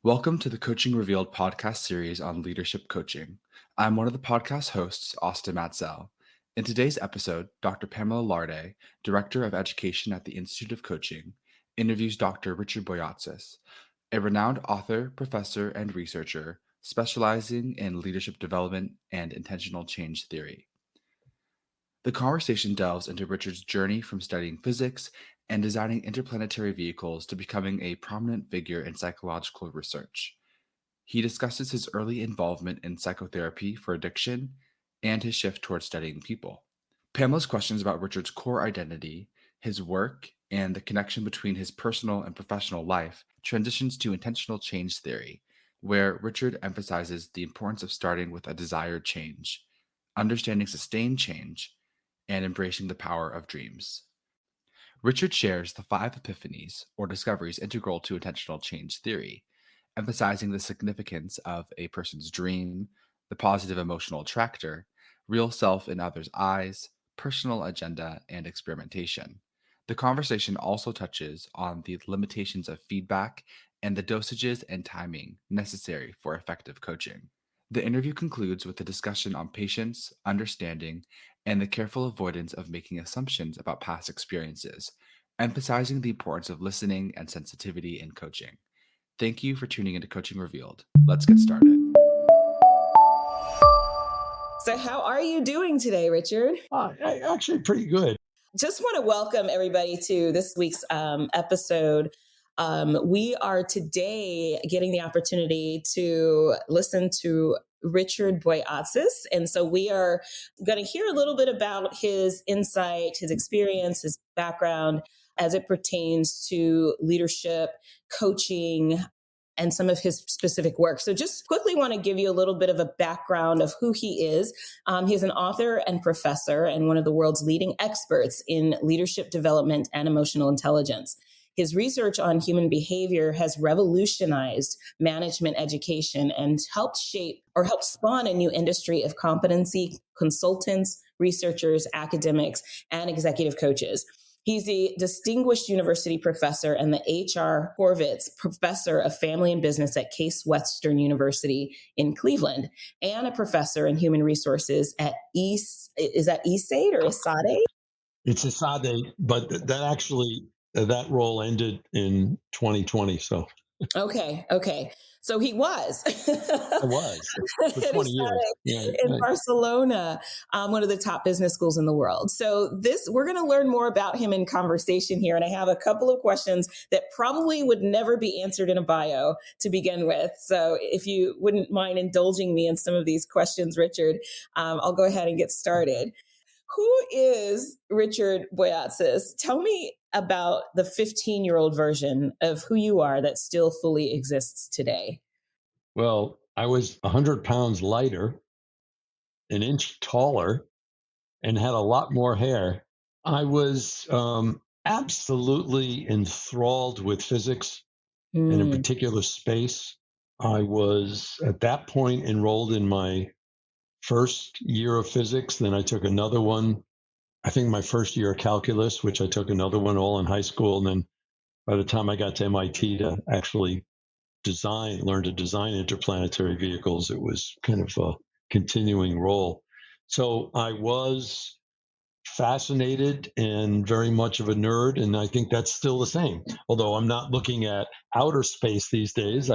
Welcome to the Coaching Revealed podcast series on leadership coaching. I'm one of the podcast hosts, Austin Matzel. In today's episode, Dr. Pamela Larde, Director of Education at the Institute of Coaching, interviews Dr. Richard Boyatzis, a renowned author, professor, and researcher specializing in leadership development and intentional change theory. The conversation delves into Richard's journey from studying physics and designing interplanetary vehicles to becoming a prominent figure in psychological research. He discusses his early involvement in psychotherapy for addiction and his shift towards studying people. Pamela's questions about Richard's core identity, his work, and the connection between his personal and professional life transitions to intentional change theory, where Richard emphasizes the importance of starting with a desired change, understanding sustained change, and embracing the power of dreams. Richard shares the 5 epiphanies or discoveries integral to intentional change theory, emphasizing the significance of a person's dream, the positive emotional attractor, real self in others' eyes, personal agenda, and experimentation. The conversation also touches on the limitations of feedback and the dosages and timing necessary for effective coaching. The interview concludes with a discussion on patience, understanding, and the careful avoidance of making assumptions about past experiences, emphasizing the importance of listening and sensitivity in coaching. Thank you for tuning into Coaching Revealed. Let's get started. So how are you doing today, Richard? Actually, pretty good. Just want to welcome everybody to this week's episode. We are today getting the opportunity to listen to Richard Boyatzis. And so we are going to hear a little bit about his insight, his experience, his background as it pertains to leadership, coaching, and some of his specific work. So just quickly want to give you a little bit of a background of who he is. He's an author and professor and one of the world's leading experts in leadership development and emotional intelligence. His research on human behavior has revolutionized management education and helped spawn a new industry of competency consultants, researchers, academics, and executive coaches. He's a distinguished university professor and the H.R. Horvitz Professor of Family and Business at Case Western University in Cleveland, and a professor in human resources at is that ESAID or ESADE? It's ESADE, but that role ended in 2020. So Okay. So he was. I was for 20 years in Barcelona, one of the top business schools in the world. So we're going to learn more about him in conversation here. And I have a couple of questions that probably would never be answered in a bio to begin with. So if you wouldn't mind indulging me in some of these questions, Richard, I'll go ahead and get started. Who is Richard Boyatzis? Tell me about the 15-year-old version of who you are that still fully exists today. Well, I was 100 pounds lighter, an inch taller, and had a lot more hair. I was absolutely enthralled with physics in a particular space. I was at that point enrolled in my first year of physics. Then I took another one, I think my first year of calculus, which I took another one all in high school. And then by the time I got to MIT to actually learn to design interplanetary vehicles, it was kind of a continuing role. So I was fascinated and very much of a nerd, and I think that's still the same. Although I'm not looking at outer space these days,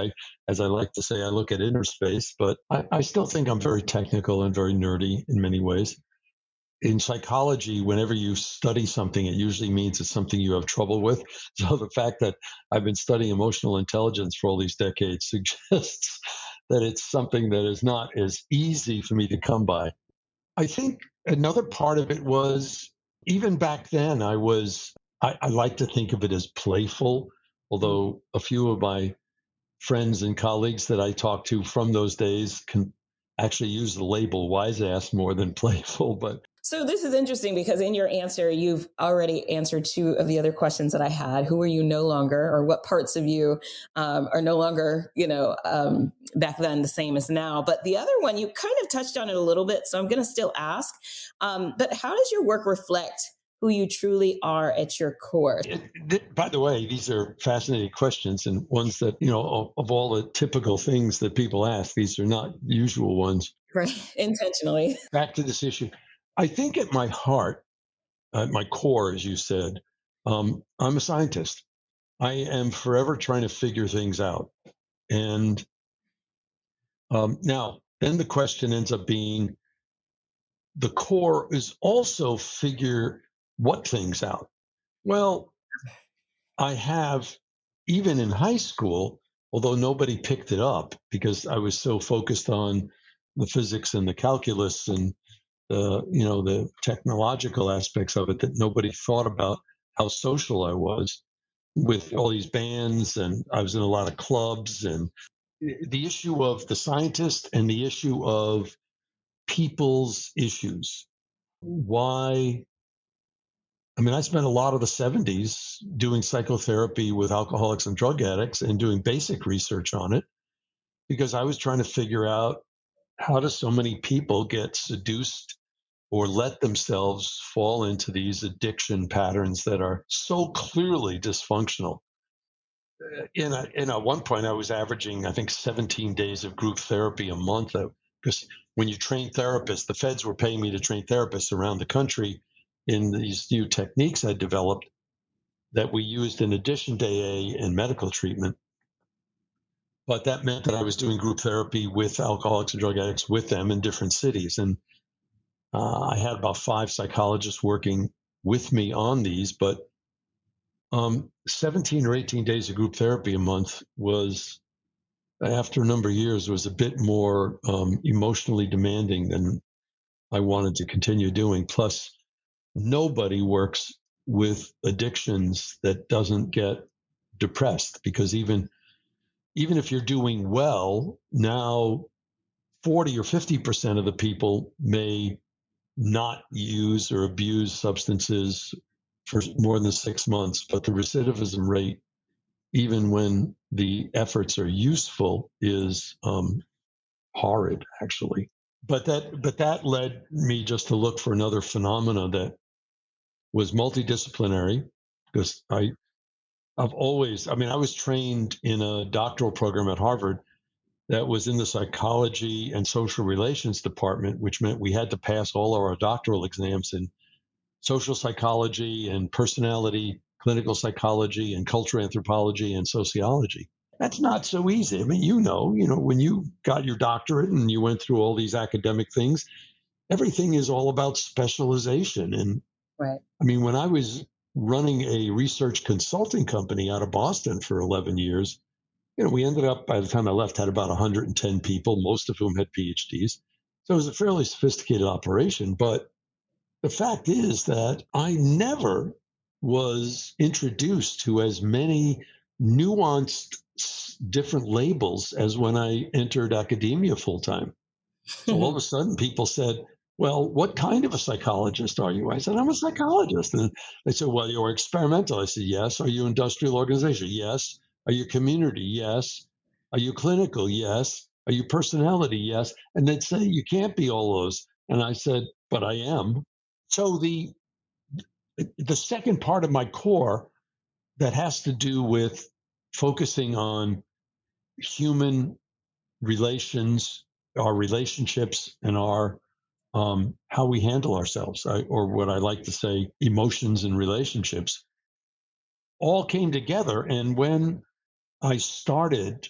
as I like to say, I look at inner space, but I still think I'm very technical and very nerdy in many ways. In psychology, whenever you study something, it usually means it's something you have trouble with. So the fact that I've been studying emotional intelligence for all these decades suggests that it's something that is not as easy for me to come by. I think another part of it was, even back then, I like to think of it as playful, although a few of my friends and colleagues that I talked to from those days can actually use the label wise ass more than playful. But so this is interesting because in your answer, you've already answered 2 of the other questions that I had. Who are you no longer, or what parts of you are no longer, back then the same as now? But the other one, you kind of touched on it a little bit, so I'm going to still ask. But how does your work reflect who you truly are at your core? By the way, these are fascinating questions and ones that, of all the typical things that people ask, these are not usual ones. Right. Intentionally. Back to this issue. I think at my heart, at my core, as you said, I'm a scientist. I am forever trying to figure things out. And now, then the question ends up being the core is also figure what things out. Well, I have, even in high school, although nobody picked it up because I was so focused on the physics and the calculus and the technological aspects of it, that nobody thought about how social I was with all these bands, and I was in a lot of clubs, and the issue of the scientist and the issue of people's issues. Why? I mean, I spent a lot of the 70s doing psychotherapy with alcoholics and drug addicts and doing basic research on it because I was trying to figure out, how do so many people get seduced or let themselves fall into these addiction patterns that are so clearly dysfunctional? At one point, I was averaging, I think, 17 days of group therapy a month, because when you train therapists, the feds were paying me to train therapists around the country in these new techniques I developed that we used in addition to AA and medical treatment. But that meant that I was doing group therapy with alcoholics and drug addicts with them in different cities. And I had about 5 psychologists working with me on these, but 17 or 18 days of group therapy a month was, after a number of years, was a bit more emotionally demanding than I wanted to continue doing. Plus, nobody works with addictions that doesn't get depressed, because even if you're doing well, now 40 or 50% of the people may not use or abuse substances for more than 6 months, but the recidivism rate, even when the efforts are useful, is horrid, actually. But that led me just to look for another phenomena that was multidisciplinary, because I was trained in a doctoral program at Harvard that was in the psychology and social relations department, which meant we had to pass all of our doctoral exams in social psychology and personality, clinical psychology and cultural anthropology and sociology. That's not so easy. I mean, when you got your doctorate and you went through all these academic things, everything is all about specialization. And Right. I mean, when I was running a research consulting company out of Boston for 11 years, we ended up, by the time I left, had about 110 people, most of whom had PhDs. So it was a fairly sophisticated operation. But the fact is that I never was introduced to as many nuanced different labels as when I entered academia full time. So all of a sudden people said, well, what kind of a psychologist are you? I said, I'm a psychologist. And they said, well, you're experimental. I said, yes. Are you industrial organization? Yes. Are you community? Yes. Are you clinical? Yes. Are you personality? Yes. And they'd say, you can't be all those. And I said, but I am. So the second part of my core that has to do with focusing on human relations, our relationships, and our how we handle ourselves, or what I like to say, emotions and relationships, all came together. And when I started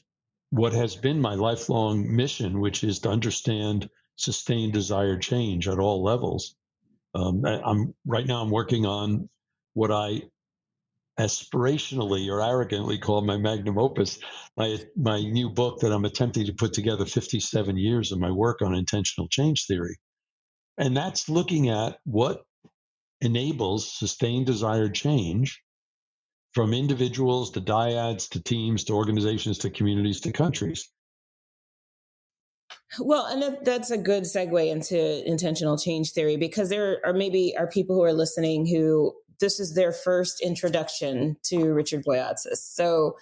what has been my lifelong mission, which is to understand sustained desired change at all levels, I'm working on what I aspirationally or arrogantly call my magnum opus, my new book that I'm attempting to put together 57 years of my work on intentional change theory. And that's looking at what enables sustained desired change from individuals to dyads to teams to organizations to communities to countries. Well, and that's a good segue into intentional change theory, because there are people who are listening who this is their first introduction to Richard Boyatzis. So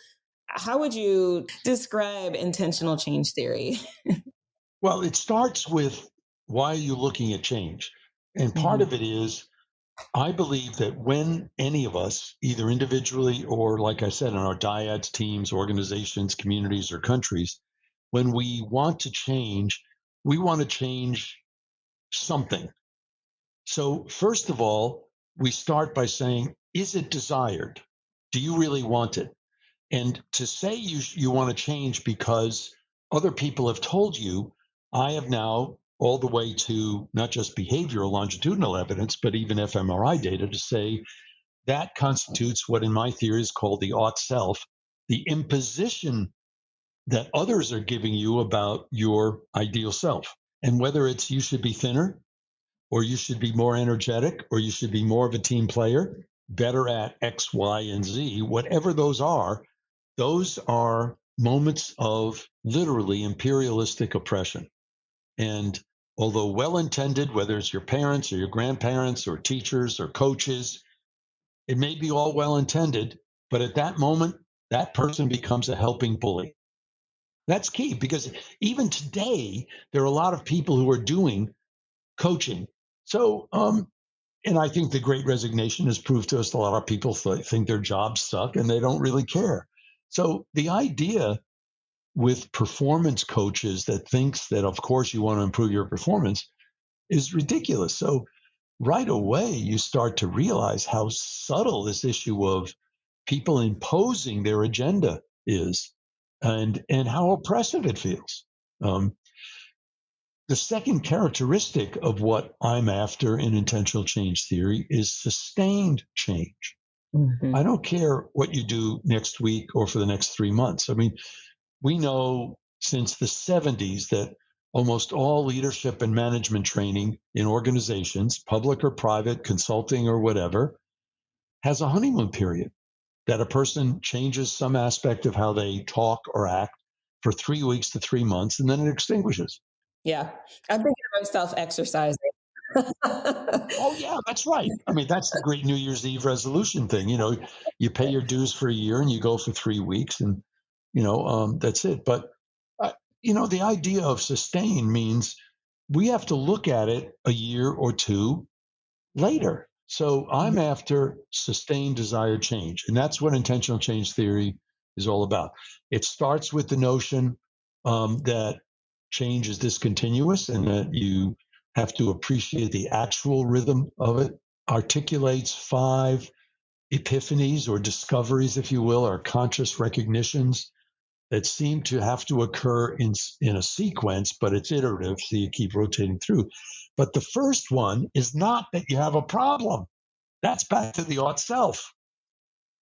how would you describe intentional change theory? Well, it starts with, why are you looking at change? And part of it is I believe that when any of us, either individually or, like I said, in our dyads, teams, organizations, communities, or countries, when we want to change, we want to change something. So, first of all, we start by saying, is it desired? Do you really want it? And to say you want to change because other people have told you, I have now all the way to not just behavioral longitudinal evidence, but even fMRI data to say that constitutes what in my theory is called the ought self, the imposition that others are giving you about your ideal self. And whether it's you should be thinner, or you should be more energetic, or you should be more of a team player, better at X, Y, and Z, whatever those are moments of literally imperialistic oppression. And although well intended, whether it's your parents or your grandparents or teachers or coaches, it may be all well intended, but at that moment, that person becomes a helping bully. That's key because even today, there are a lot of people who are doing coaching. So, and I think the Great Resignation has proved to us a lot of people think their jobs suck and they don't really care. So the idea with performance coaches that thinks that, of course, you want to improve your performance is ridiculous. So right away, you start to realize how subtle this issue of people imposing their agenda is and how oppressive it feels. The second characteristic of what I'm after in intentional change theory is sustained change. I don't care what you do next week or for the next 3 months. I mean, we know since the 70s that almost all leadership and management training in organizations, public or private, consulting or whatever, has a honeymoon period that a person changes some aspect of how they talk or act for 3 weeks to 3 months, and then it extinguishes. Yeah. I'm thinking of myself exercising. Oh, yeah, that's right. I mean, that's the great New Year's Eve resolution thing. You pay your dues for a year and you go for 3 weeks, and that's it. But the idea of sustain means we have to look at it a year or two later. So I'm after sustained desired change, and that's what intentional change theory is all about. It starts with the notion that change is discontinuous and that you have to appreciate the actual rhythm of it. Articulates 5 epiphanies or discoveries, if you will, or conscious recognitions that seem to have to occur in a sequence, but it's iterative, so you keep rotating through. But the first one is not that you have a problem. That's back to the ought self.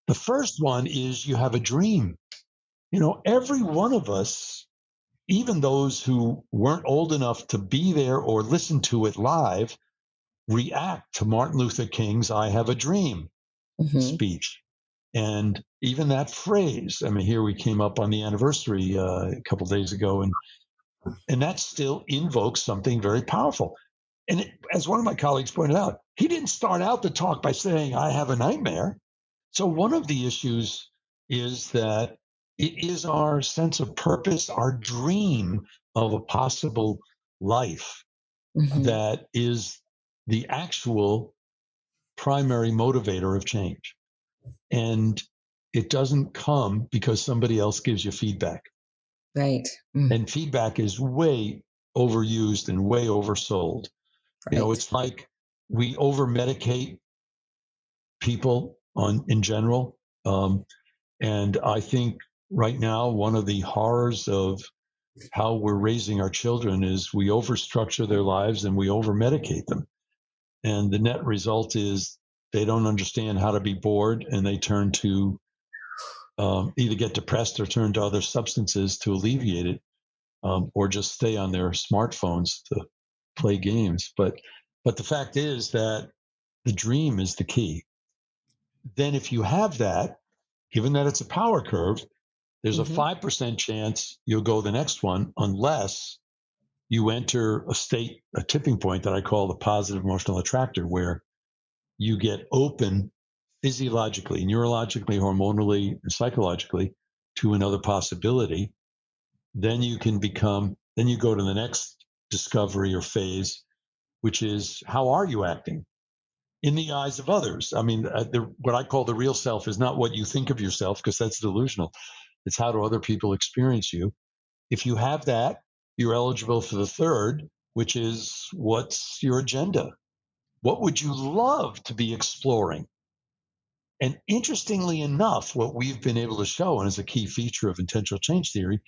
The first one is you have a dream. Every one of us, even those who weren't old enough to be there or listen to it live, react to Martin Luther King's I Have a Dream speech. And even that phrase, I mean, here we came up on the anniversary a couple of days ago, and that still invokes something very powerful. And as one of my colleagues pointed out, he didn't start out the talk by saying, I have a nightmare. So one of the issues is that it is our sense of purpose, our dream of a possible life that is the actual primary motivator of change. And it doesn't come because somebody else gives you feedback. Right. And feedback is way overused and way oversold. Right. It's like we over-medicate people in general. And I think right now, one of the horrors of how we're raising our children is we overstructure their lives and we over-medicate them. And the net result is they don't understand how to be bored, and they turn to either get depressed or turn to other substances to alleviate it, or just stay on their smartphones to play games. But the fact is that the dream is the key. Then if you have that, given that it's a power curve, there's a 5% chance you'll go the next one unless you enter a tipping point that I call the positive emotional attractor, where you get open physiologically, neurologically, hormonally, and psychologically to another possibility. Then you go to the next discovery or phase, which is, how are you acting? in the eyes of others. I mean, what I call the real self is not what you think of yourself, because that's delusional. It's how do other people experience you. If you have that, you're eligible for the third, which is what's your agenda? What would you love to be exploring? And interestingly enough, what we've been able to show, and is a key feature of intentional change theory,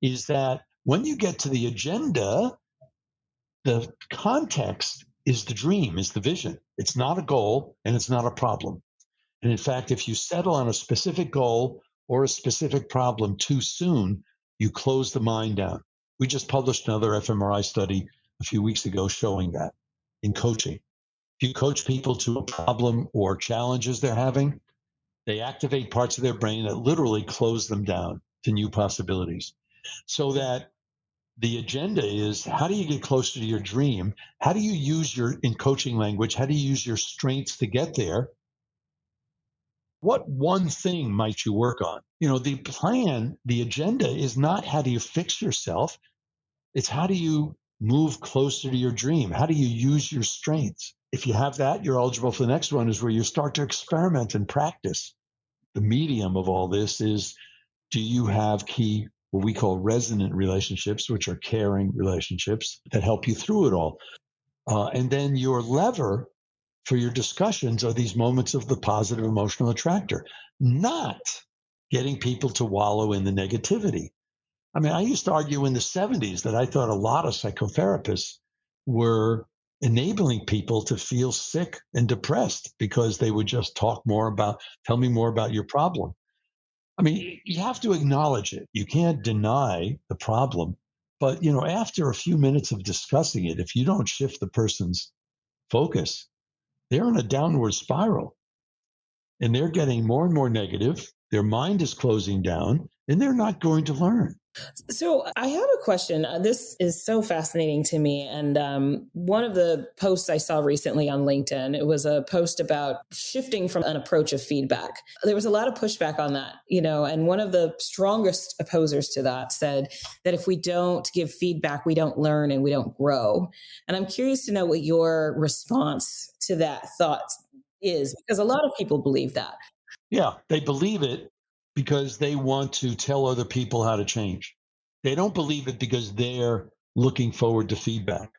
is that when you get to the agenda, the context is the dream, is the vision. It's not a goal and it's not a problem. And in fact, if you settle on a specific goal or a specific problem too soon, you close the mind down. We just published another fMRI study a few weeks ago showing that in coaching. If you coach people to a problem or challenges they're having, they activate parts of their brain that literally close them down to new possibilities. So that the agenda is, how do you get closer to your dream? How do you use in coaching language, how do you use your strengths to get there? What one thing might you work on? The plan, the agenda is not how do you fix yourself. It's how do you move closer to your dream? How do you use your strengths? If you have that, you're eligible for the next one, is where you start to experiment and practice. The medium of all this is, do you have key, what we call resonant relationships, which are caring relationships that help you through it all? And then your lever for your discussions are these moments of the positive emotional attractor, not getting people to wallow in the negativity. I mean, I used to argue in the 70s that I thought a lot of psychotherapists were enabling people to feel sick and depressed because they would just tell me more about your problem. I mean, you have to acknowledge it. You can't deny the problem. But, after a few minutes of discussing it, if you don't shift the person's focus, they're in a downward spiral and they're getting more and more negative. Their mind is closing down and they're not going to learn. So I have a question. This is so fascinating to me. And one of the posts I saw recently on LinkedIn, it was a post about shifting from an approach of feedback. There was a lot of pushback on that, and one of the strongest opposers to that said that if we don't give feedback, we don't learn and we don't grow. And I'm curious to know what your response to that thought is, because a lot of people believe that. Yeah, they believe it because they want to tell other people how to change. They don't believe it because they're looking forward to feedback.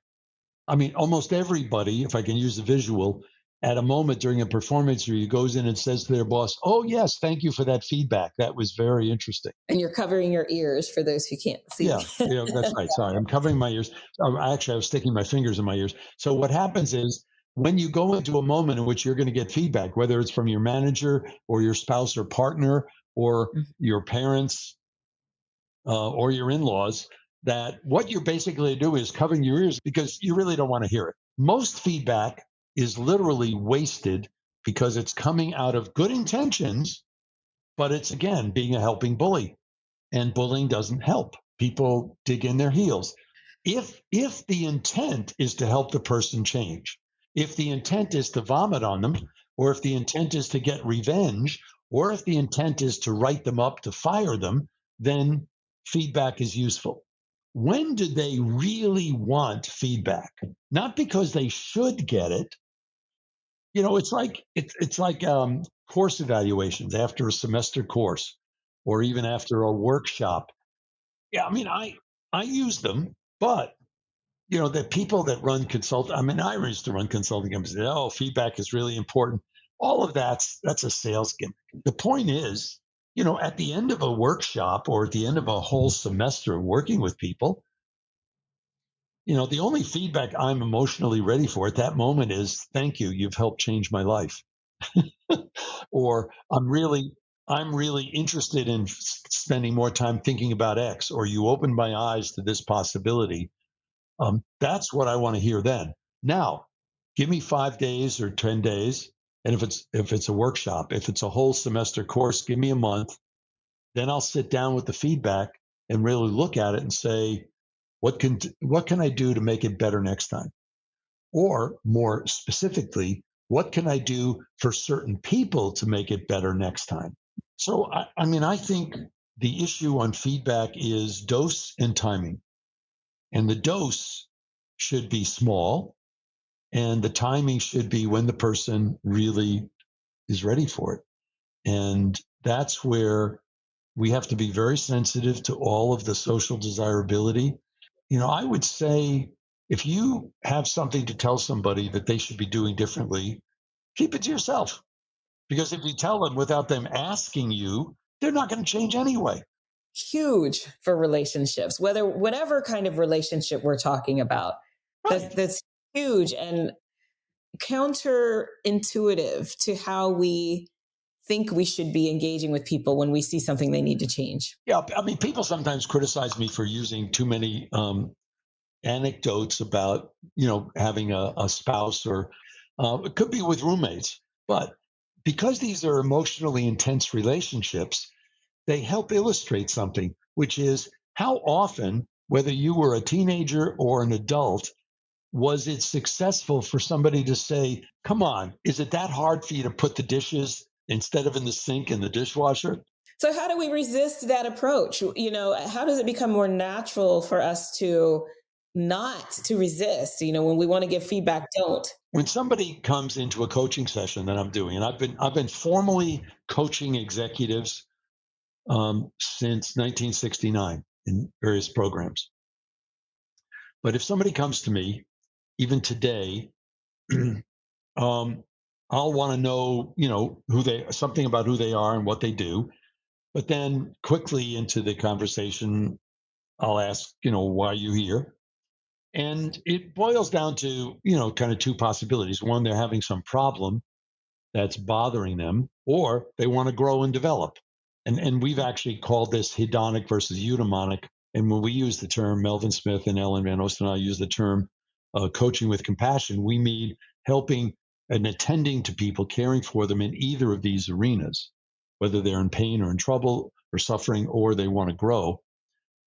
I mean, almost everybody, if I can use a visual, at a moment during a performance review goes in and says to their boss, "Oh, yes, thank you for that feedback. That was very interesting." And you're covering your ears for those who can't see. Yeah, that's right. Sorry, I'm covering my ears. Actually, I was sticking my fingers in my ears. So what happens is, when you go into a moment in which you're going to get feedback, whether it's from your manager or your spouse or partner or your parents or your in-laws, that what you're basically doing is covering your ears because you really don't want to hear it. Most feedback is literally wasted because it's coming out of good intentions, but it's, again, being a helping bully. And bullying doesn't help. People dig in their heels. If the intent is to help the person change, if the intent is to vomit on them, or if the intent is to get revenge, or if the intent is to write them up to fire them, then feedback is useful. When do they really want feedback? Not because they should get it. It's like course evaluations after a semester course, or even after a workshop. Yeah, I mean, I use them, but the people that run I used to run consulting companies. Oh, feedback is really important. All of that's a sales gimmick. The point is, at the end of a workshop or at the end of a whole semester of working with people, the only feedback I'm emotionally ready for at that moment is, "Thank you, you've helped change my life." Or I'm really interested in spending more time thinking about X, or you opened my eyes to this possibility. That's what I want to hear then. Now, give me 5 days or 10 days. And if it's a workshop, if it's a whole semester course, give me a month. Then I'll sit down with the feedback and really look at it and say, what can I do to make it better next time? Or more specifically, what can I do for certain people to make it better next time? So, I think the issue on feedback is dose and timing. And the dose should be small. And the timing should be when the person really is ready for it. And that's where we have to be very sensitive to all of the social desirability. I would say if you have something to tell somebody that they should be doing differently, keep it to yourself. Because if you tell them without them asking you, they're not going to change anyway. Huge for relationships, whatever kind of relationship we're talking about. Right. That's huge and counterintuitive to how we think we should be engaging with people when we see something they need to change. Yeah. I mean, people sometimes criticize me for using too many anecdotes about, having a spouse or it could be with roommates. But because these are emotionally intense relationships, they help illustrate something, which is how often, whether you were a teenager or an adult, was it successful for somebody to say, come on, is it that hard for you to put the dishes instead of in the sink in the dishwasher? So how do we resist that approach? How does it become more natural for us to not to resist? When we want to give feedback, don't. When somebody comes into a coaching session that I'm doing, and I've been formally coaching executives since 1969 in various programs. But if somebody comes to me, even today, I'll want to know, something about who they are and what they do. But then quickly into the conversation, I'll ask, why are you here? And it boils down to, kind of two possibilities. One, they're having some problem that's bothering them, or they want to grow and develop. And we've actually called this hedonic versus eudaimonic. And when we use the term, Melvin Smith and Ellen Van Osten and I use the term coaching with compassion, we mean helping and attending to people, caring for them in either of these arenas, whether they're in pain or in trouble or suffering, or they want to grow.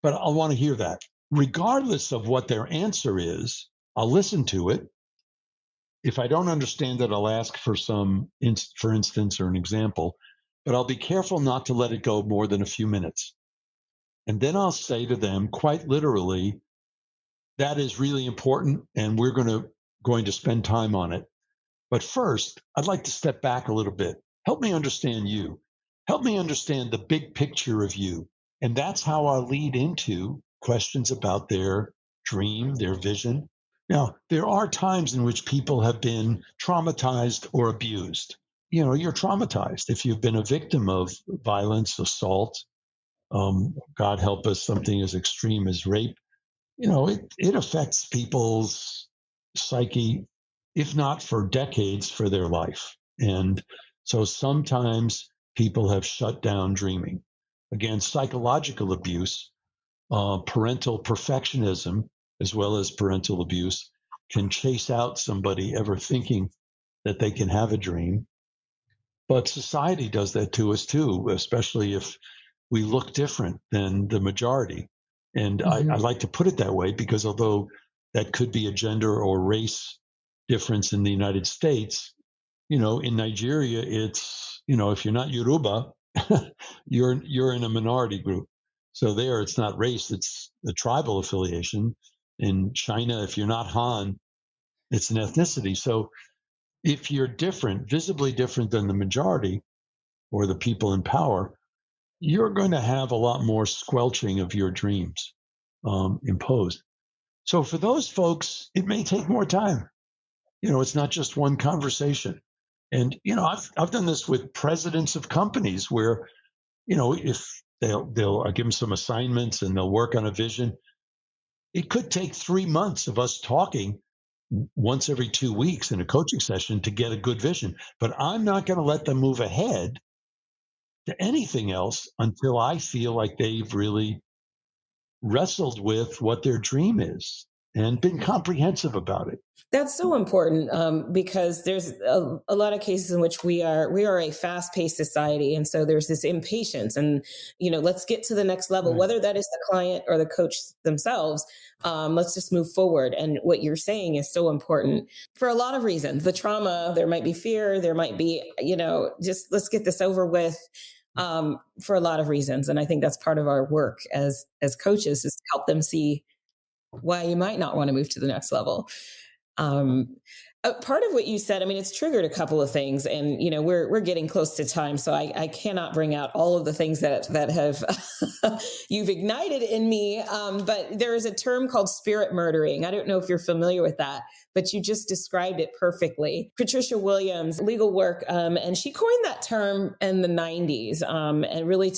But I want to hear that. Regardless of what their answer is, I'll listen to it. If I don't understand it, I'll ask for for instance, or an example, but I'll be careful not to let it go more than a few minutes. And then I'll say to them, quite literally, that is really important, and we're going to spend time on it. But first, I'd like to step back a little bit. Help me understand you. Help me understand the big picture of you. And that's how I'll lead into questions about their dream, their vision. Now, there are times in which people have been traumatized or abused. You're traumatized if you've been a victim of violence, assault, God help us, something as extreme as rape. It affects people's psyche, if not for decades, for their life. And so sometimes people have shut down dreaming. Again, psychological abuse, parental perfectionism, as well as parental abuse, can chase out somebody ever thinking that they can have a dream. But society does that to us too, especially if we look different than the majority. And I like to put it that way because although that could be a gender or race difference in the United States, in Nigeria, it's, if you're not Yoruba, you're in a minority group. So there, it's not race, it's the tribal affiliation. In China, if you're not Han, it's an ethnicity. So if you're different, visibly different than the majority or the people in power, you're going to have a lot more squelching of your dreams imposed. So for those folks, it may take more time. It's not just one conversation. And I've done this with presidents of companies where, if they'll give them some assignments and they'll work on a vision. It could take 3 months of us talking once every 2 weeks in a coaching session to get a good vision. But I'm not going to let them move ahead to anything else until I feel like they've really wrestled with what their dream is and been comprehensive about it. That's so important because there's a lot of cases in which we are a fast paced society, and so there's this impatience, and let's get to the next level, Right. whether that is the client or the coach themselves. Let's just move forward. And what you're saying is so important for a lot of reasons. The trauma, there might be fear, there might be just let's get this over with. For a lot of reasons, and I think that's part of our work as coaches is to help them see why you might not want to move to the next level. Um, Part of what you said, I mean, it's triggered a couple of things, and we're getting close to time, so I cannot bring out all of the things that have you've ignited in me. But there is a term called spirit murdering. I don't know if you're familiar with that, but you just described it perfectly. Patricia Williams, legal work, and she coined that term in the '90s. And really,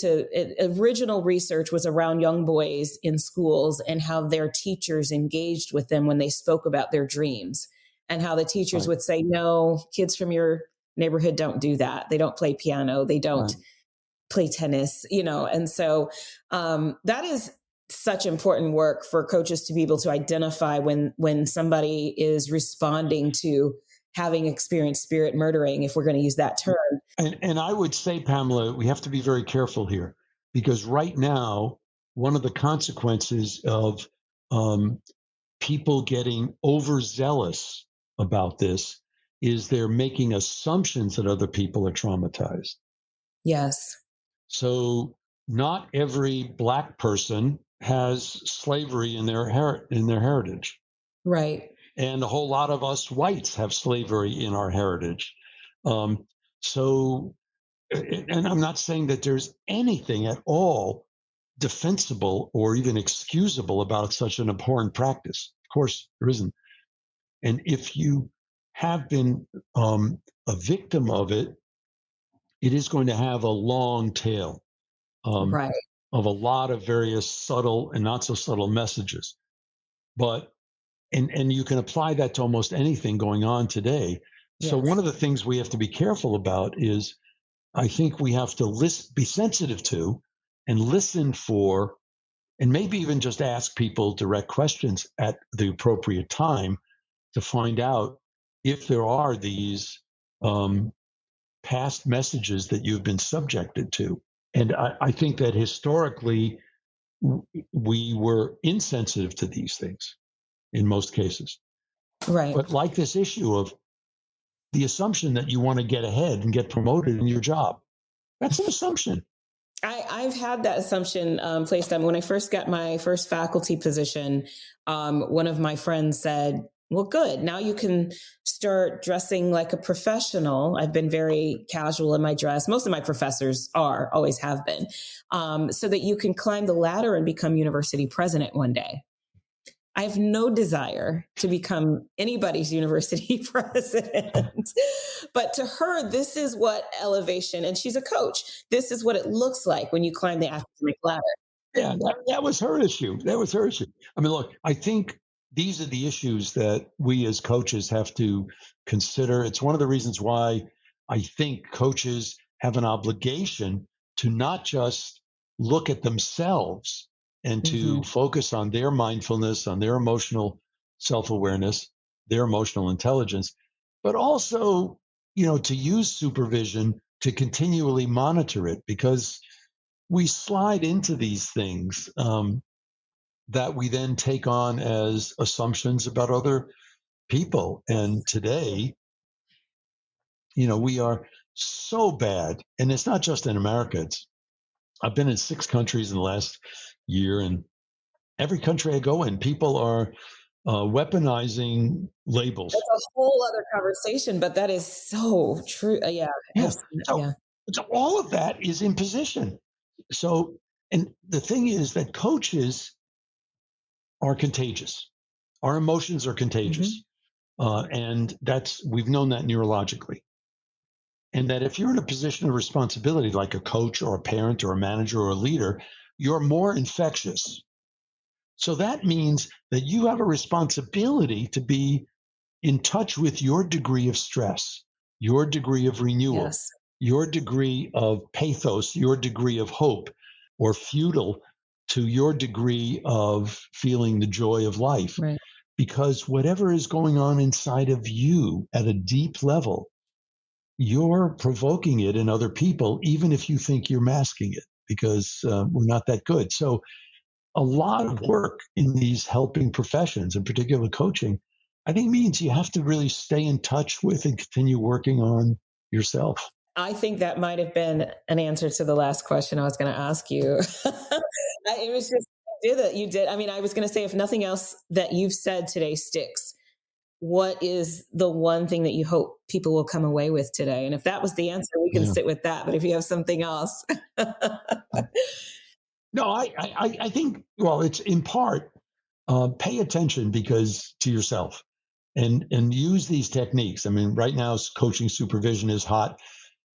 original research was around young boys in schools and how their teachers engaged with them when they spoke about their dreams. And how the teachers would say, no, kids from your neighborhood don't do that. They don't play piano. They don't play tennis, And so that is such important work for coaches to be able to identify when somebody is responding to having experienced spirit murdering, if we're going to use that term. And I would say, Pamela, we have to be very careful here, because right now, one of the consequences of people getting overzealous about this is they're making assumptions that other people are traumatized. Yes. So not every Black person has slavery in their heritage. Right. And a whole lot of us whites have slavery in our heritage. So, and I'm not saying that there's anything at all defensible or even excusable about such an abhorrent practice. Of course, there isn't. And if you have been a victim of it, it is going to have a long tail of a lot of various subtle and not so subtle messages. But and you can apply that to almost anything going on today. Yes. So one of the things we have to be careful about is, I think we have to be sensitive to and listen for, and maybe even just ask people direct questions at the appropriate time to find out if there are these past messages that you've been subjected to. And I think that historically, we were insensitive to these things in most cases. Right. But like this issue of the assumption that you want to get ahead and get promoted in your job, that's an assumption. I've had that assumption placed on me. When I first got my first faculty position, one of my friends said, well, good. Now you can start dressing like a professional. I've been very casual in my dress. Most of my professors always have been, so that you can climb the ladder and become university president one day. I have no desire to become anybody's university president. But to her, this is what elevation, and she's a coach, this is what it looks like when you climb the academic ladder. Yeah, that was her issue. That was her issue. I mean, look, I think these are the issues that we as coaches have to consider. It's one of the reasons why I think coaches have an obligation to not just look at themselves and to focus on their mindfulness, on their emotional self-awareness, their emotional intelligence, but also, to use supervision to continually monitor it, because we slide into these things that we then take on as assumptions about other people. And today, we are so bad, and it's not just in America. I've been in 6 countries in the last year, and every country I go in, people are weaponizing labels. That's a whole other conversation, but that is so true. Yeah. So all of that is imposition. So, and the thing is that coaches are contagious. Our emotions are contagious. And we've known that neurologically. And that if you're in a position of responsibility, like a coach or a parent or a manager or a leader, you're more infectious. So that means that you have a responsibility to be in touch with your degree of stress, your degree of renewal, your degree of pathos, your degree of hope, or futile to your degree of feeling the joy of life. Right. Because whatever is going on inside of you at a deep level, you're provoking it in other people, even if you think you're masking it, because we're not that good. So a lot of work in these helping professions, in particular coaching, I think means you have to really stay in touch with and continue working on yourself. I think that might have been an answer to the last question I was going to ask you. It was just, you did. I mean, I was going to say, if nothing else that you've said today sticks, what is the one thing that you hope people will come away with today? And if that was the answer, we can sit with that. But if you have something else. No, I think, well, it's in part, pay attention to yourself and use these techniques. I mean, right now, coaching supervision is hot.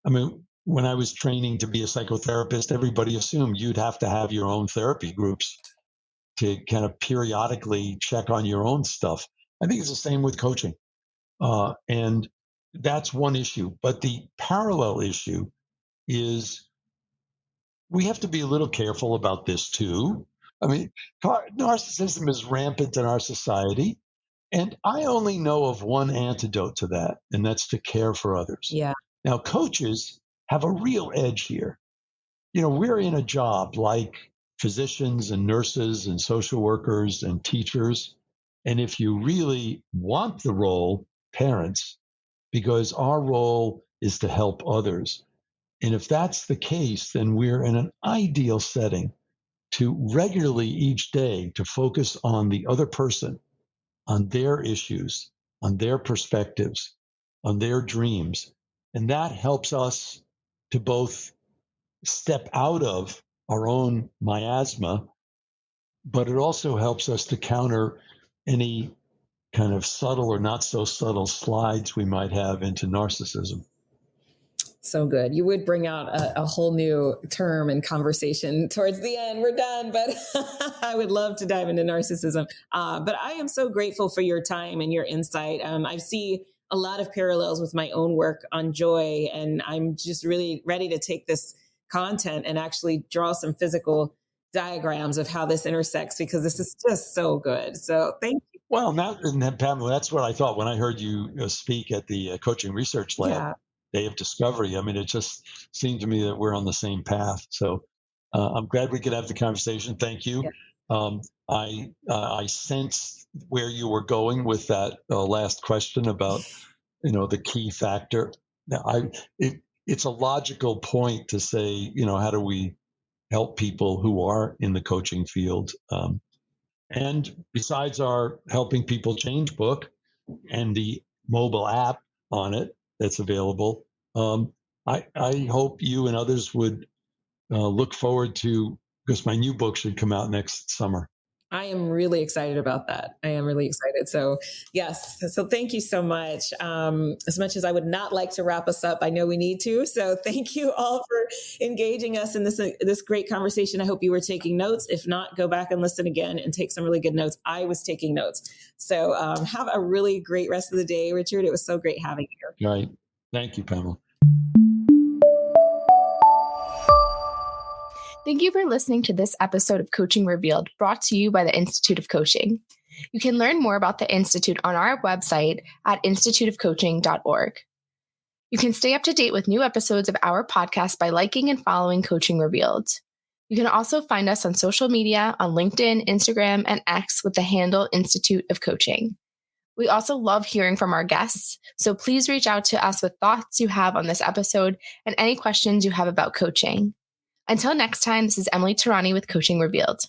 I mean, when I was training to be a psychotherapist, everybody assumed you'd have to have your own therapy groups to kind of periodically check on your own stuff. I think it's the same with coaching. And that's one issue. But the parallel issue is we have to be a little careful about this too. I mean, narcissism is rampant in our society. And I only know of one antidote to that, and that's to care for others. Yeah. Now, coaches have a real edge here. We're in a job like physicians and nurses and social workers and teachers. And if you really want the role, parents, because our role is to help others. And if that's the case, then we're in an ideal setting to regularly each day to focus on the other person, on their issues, on their perspectives, on their dreams. And that helps us to both step out of our own miasma, but it also helps us to counter any kind of subtle or not so subtle slides we might have into narcissism. So good. You would bring out a whole new term and conversation towards the end. We're done, but I would love to dive into narcissism. But I am so grateful for your time and your insight. I see a lot of parallels with my own work on joy, and I'm just really ready to take this content and actually draw some physical diagrams of how this intersects, because this is just so good. So thank you. Well, Pamela, that's what I thought when I heard you speak at the Coaching Research Lab Day of Discovery. I mean, it just seemed to me that we're on the same path. So I'm glad we could have the conversation. Thank you. Yeah. I sensed where you were going with that last question about, the key factor. Now, it's a logical point to say, how do we help people who are in the coaching field? And besides our Helping People Change book and the mobile app on it that's available, I hope you and others would look forward to, because my new book should come out next summer. I am really excited about that. I am really excited. So yes. So thank you so much. As much as I would not like to wrap us up, I know we need to. So thank you all for engaging us in this great conversation. I hope you were taking notes. If not, go back and listen again and take some really good notes. I was taking notes. So have a really great rest of the day, Richard. It was so great having you here. Right. Thank you, Pamela. Thank you for listening to this episode of Coaching Revealed, brought to you by the Institute of Coaching. You can learn more about the Institute on our website at instituteofcoaching.org. You can stay up to date with new episodes of our podcast by liking and following Coaching Revealed. You can also find us on social media on LinkedIn, Instagram, and X with the handle Institute of Coaching. We also love hearing from our guests, so please reach out to us with thoughts you have on this episode and any questions you have about coaching. Until next time, this is Emily Tarani with Coaching Revealed.